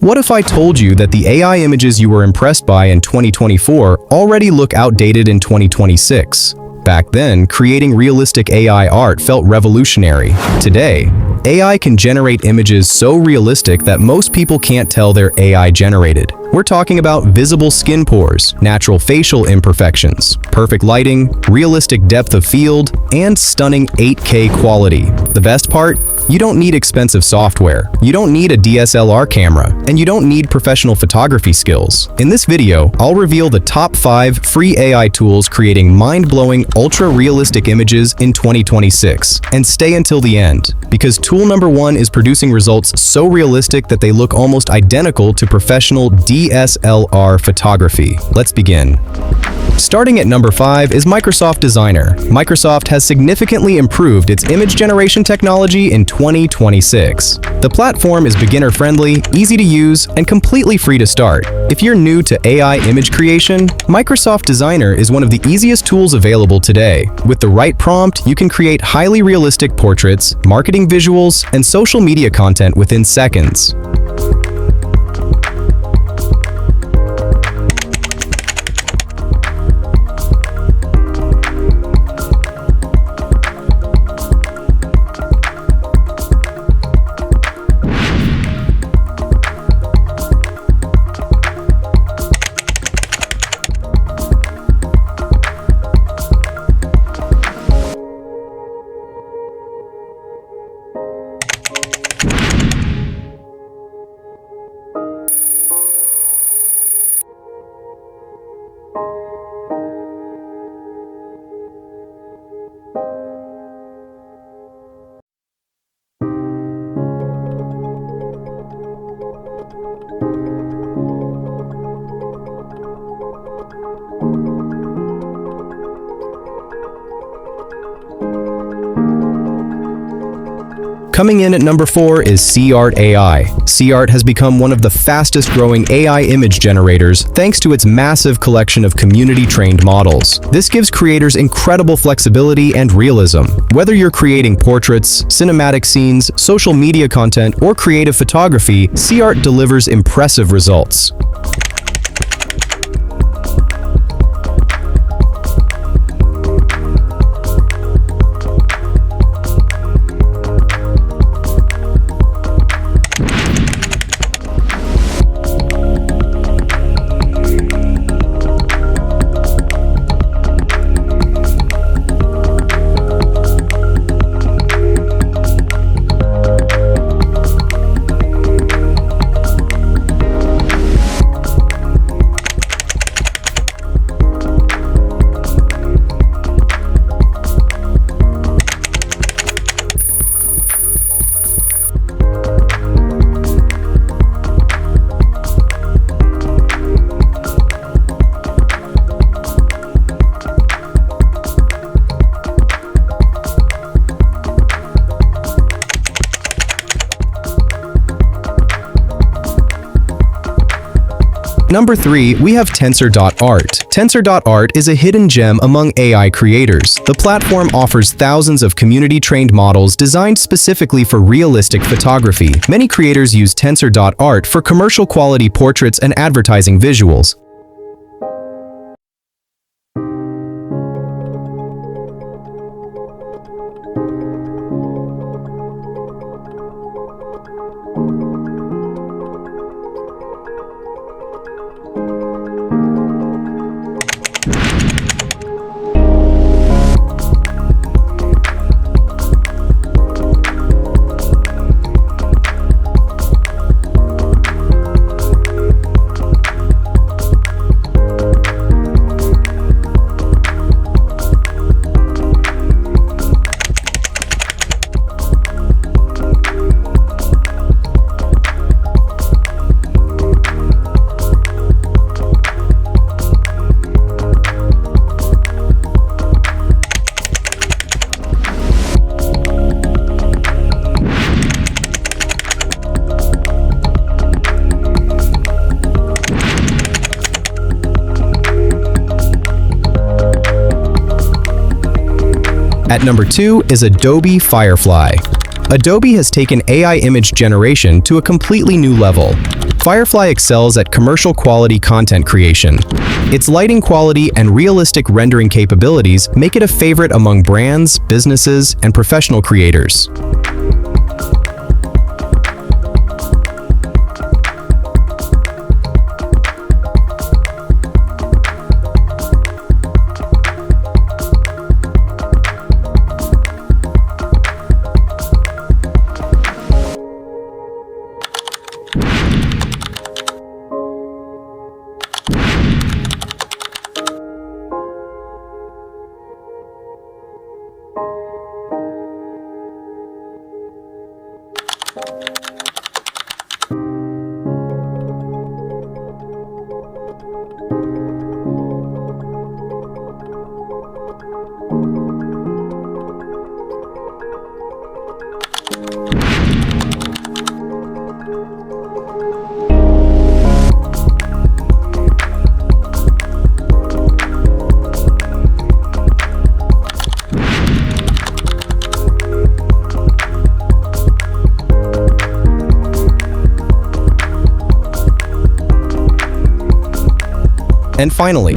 What if I told you that the AI images you were impressed by in 2024 already look outdated in 2026? Back then, creating realistic AI art felt revolutionary. Today, AI can generate images so realistic that most people can't tell they're AI generated. We're talking about visible skin pores, natural facial imperfections, perfect lighting, realistic depth of field, and stunning 8K quality. The best part? You don't need expensive software, you don't need a DSLR camera, and you don't need professional photography skills. In this video, I'll reveal the top 5 free AI tools creating mind-blowing, ultra-realistic images in 2026. And stay until the end, because tool number 1 is producing results so realistic that they look almost identical to professional DSLR photography. Let's begin. Starting at number 5 is Microsoft Designer. Microsoft has significantly improved its image generation technology in 2026. The platform is beginner-friendly, easy to use, and completely free to start. If you're new to AI image creation, Microsoft Designer is one of the easiest tools available today. With the right prompt, you can create highly realistic portraits, marketing visuals, and social media content within seconds. Coming in at number 4 is CArt AI. CArt has become one of the fastest growing AI image generators thanks to its massive collection of community-trained models. This gives creators incredible flexibility and realism. Whether you're creating portraits, cinematic scenes, social media content, or creative photography, CArt delivers impressive results. Number 3, we have Tensor.Art. Tensor.Art is a hidden gem among AI creators. The platform offers thousands of community-trained models designed specifically for realistic photography. Many creators use Tensor.Art for commercial quality portraits and advertising visuals. At number 2 is Adobe Firefly. Adobe has taken AI image generation to a completely new level. Firefly excels at commercial quality content creation. Its lighting quality and realistic rendering capabilities make it a favorite among brands, businesses, and professional creators. And finally,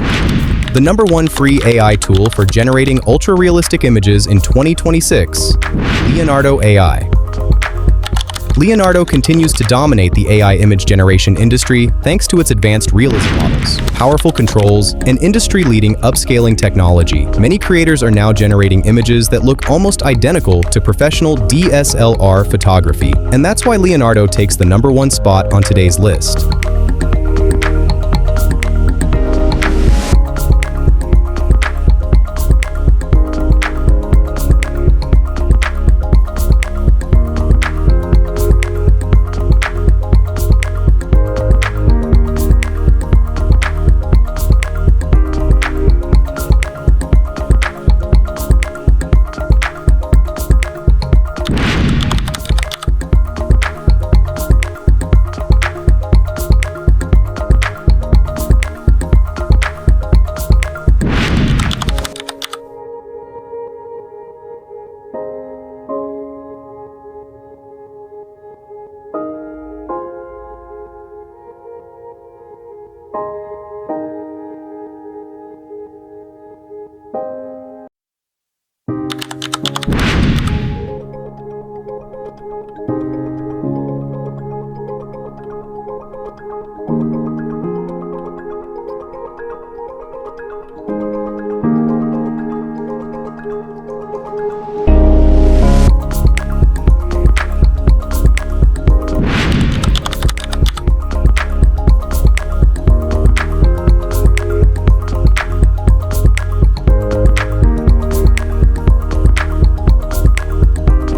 the #1 free AI tool for generating ultra-realistic images in 2026, Leonardo AI. Leonardo continues to dominate the AI image generation industry thanks to its advanced realism models, powerful controls, and industry-leading upscaling technology. Many creators are now generating images that look almost identical to professional DSLR photography, and that's why Leonardo takes the #1 spot on today's list.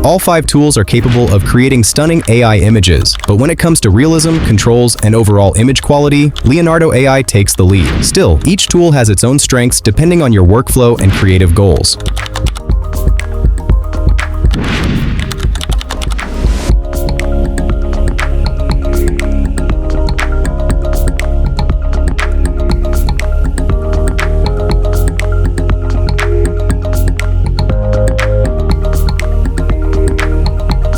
All 5 tools are capable of creating stunning AI images, but when it comes to realism, controls, and overall image quality, Leonardo AI takes the lead. Still, each tool has its own strengths depending on your workflow and creative goals.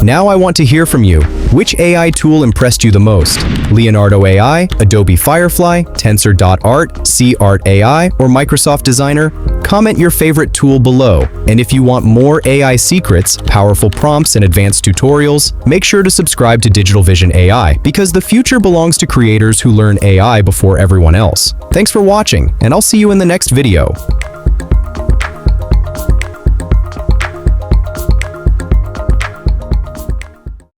Now I want to hear from you. Which AI tool impressed you the most? Leonardo AI, Adobe Firefly, Tensor.Art, C-Art AI, or Microsoft Designer? Comment your favorite tool below. And if you want more AI secrets, powerful prompts, and advanced tutorials, make sure to subscribe to Digital Vision AI, because the future belongs to creators who learn AI before everyone else. Thanks for watching, and I'll see you in the next video.